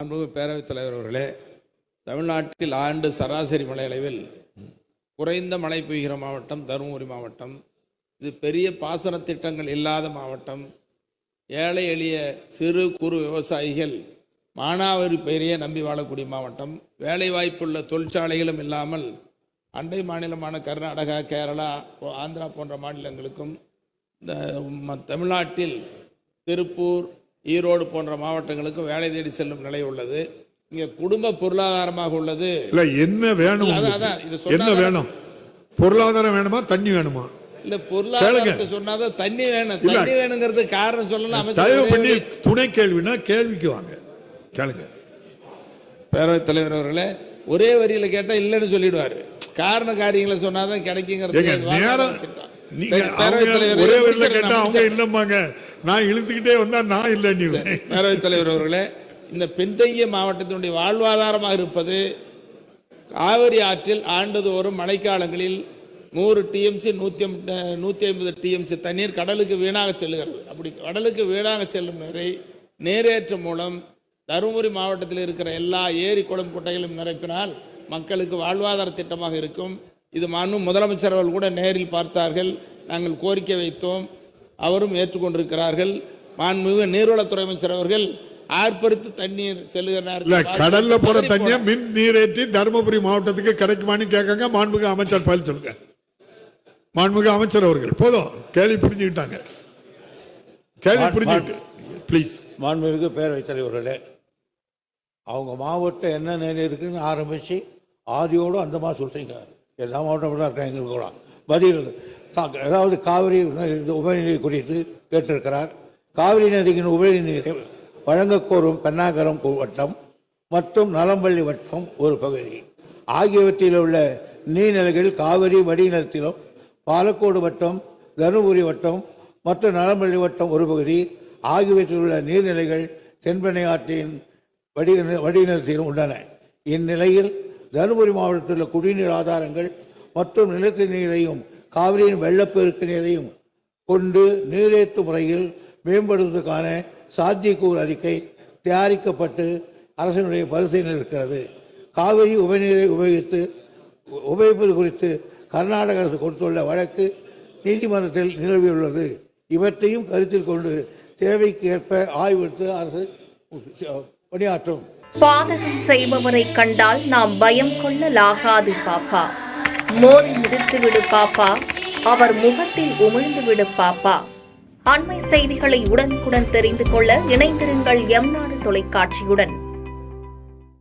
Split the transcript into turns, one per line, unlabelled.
அன்புமிகு பேரவைத் தலைவர் அவர்களே, தமிழ்நாட்டில் ஆண்டு சராசரி மழை அளவில் குறைந்த மழை பெய்கிற மாவட்டம் தருமபுரி மாவட்டம். இது பெரிய பாசன திட்டங்கள் இல்லாத மாவட்டம். ஏழை எளிய சிறு குறு விவசாயிகள் மானாவாரி பயிரையே நம்பி வாழக்கூடிய மாவட்டம். வேலைவாய்ப்புள்ள தொழிற்சாலைகளும் இல்லாமல் அண்டை மாநிலமான கர்நாடகா, கேரளா, ஆந்திரா போன்ற மாநிலங்களுக்கும் இந்த தமிழ்நாட்டில் திருப்பூர், ஈரோடு போன்ற மாவட்டங்களுக்கும் வேலை தேடி செல்லும் நிலை உள்ளது. இங்கே குடும்ப பொருளாதாரமாக உள்ளது.
இல்ல என்ன வேணும்? என்ன வேணும்? பொருளாதாரம் வேணுமா, தண்ணி வேணுமா?
இல்ல பொருளாதாரத்தை சொன்னாதான் தண்ணி வேணும். தண்ணி வேணுங்கிறது காரணம் சொல்லலாம்.
தயவு பண்ணி துணை கேள்வினா கேள்விக்கு வாங்க, கேளுங்க.
பேரவைத் தலைவர் அவர்களே, ஒரே வரியில கேட்டா இல்லைன்னு சொல்லிடுவாரு. காரண காரியங்களை சொன்னாதான் கிடைக்குங்கிறது.
ஒரே வரியில கேட்டா அவங்க இல்லம்பாங்க, நான் இழுத்துக்கிட்டே வந்தா நான் இல்லை.
பேரவைத் தலைவர் அவர்களே, இந்த பின்தங்கிய மாவட்டத்தினுடைய வாழ்வாதாரமாக இருப்பது காவிரி ஆற்றில் ஆண்டுதோறும் மழைக்காலங்களில் 100 டிஎம்சி 150 டிஎம்சி தண்ணீர் கடலுக்கு வீணாக செல்லுகிறது. அப்படி கடலுக்கு வீணாக செல்லும் நீரை நீரேற்றம் மூலம் தருமபுரி மாவட்டத்தில் இருக்கிற எல்லா ஏரி குளம் குட்டைகளும் நிரப்பினால் மக்களுக்கு வாழ்வாதார திட்டமாக இருக்கும். இது முதலமைச்சர் அவர்கள் கூட நேரில் பார்த்தார்கள். நாங்கள் கோரிக்கை வைத்தோம், அவரும் ஏற்றுக்கொண்டிருக்கிறார்கள். மாண்புமிகு நீர்வளத்துறை அமைச்சர் அவர்கள் ஆர்ப்பரித்து தண்ணீர் செல்லுகிற
கடல்ல போற தண்ணியை மின் நீரேற்றி தருமபுரி மாவட்டத்துக்கு கிடைக்குமான்னு கேட்காங்க. மாண்புமிகு அமைச்சர் பதில் சொல்லுங்க. மாண்புமிகு அமைச்சர் அவர்கள் போதும், கேள்வி புரிஞ்சுக்கிட்டாங்க. கேள்வி புரிஞ்சுக்கிட்டு ப்ளீஸ்.
மாண்புமிகு பேரவைத் தலைவர்களே, அவங்க மாவட்டம் என்ன நிலை இருக்குன்னு ஆரம்பிச்சு ஆதியோடு அந்த மாதிரி சொல்றீங்க. எல்லா மாவட்டம் தான் இருக்காங்க. எங்களுக்கு கூட பதில் அதாவது காவிரி உபரிநீர் குறித்து கேட்டிருக்கிறார். காவிரி நதியின் உபரிநீரை வழங்க கோரும் பென்னாகரம் வட்டம் மற்றும் நலம்பள்ளி வட்டம் ஒரு பகுதி ஆகியவற்றில் உள்ள நீர்நிலைகள் காவிரி வடிநிலத்திலும், பாலக்கோடு வட்டம், தருமபுரி வட்டம் மற்றும் நலம்பள்ளி வட்டம் ஒரு பகுதி ஆகியவற்றில் உள்ள நீர்நிலைகள் தென்பெண்ணை ஆற்றின் வடிநிலத்திலும் உள்ளன. இந்நிலையில் தருமபுரி மாவட்டத்தில் உள்ள குடிநீர் ஆதாரங்கள் மற்றும் நிலத்து நீரையும் காவிரியின் வெள்ளப்பெருக்கு நீரையும் கொண்டு நீரேற்று முறையில் மேம்படுவதற்கான சாத்தியக்கூறு அறிக்கை தயாரிக்கப்பட்டு அரசினுடைய பரிசீலனை இருக்கிறது. காவிரி உபநீரை உபயோகிப்பது குறித்து கர்நாடக அரசு கொடுத்துள்ள வழக்கு நீதிமன்றத்தில் நிலவியுள்ளது. இவற்றையும் கருத்தில் கொண்டு தேவைக்கு ஏற்ப ஆய்வெடுத்து அரசு பணியாற்றும்.
பாதகம் செய்பவரை கண்டால் நாம் பயம் கொள்ளலாகாது பாப்பா. மோதி மிதித்து விடு பாப்பா, அவர் முகத்தில் உமிழ்ந்து விடு பாப்பா. அண்மை செய்திகளை உடனுக்குடன் தெரிந்து கொள்ள இணைந்திருங்கள் எம் நாடு தொலைக்காட்சியுடன்.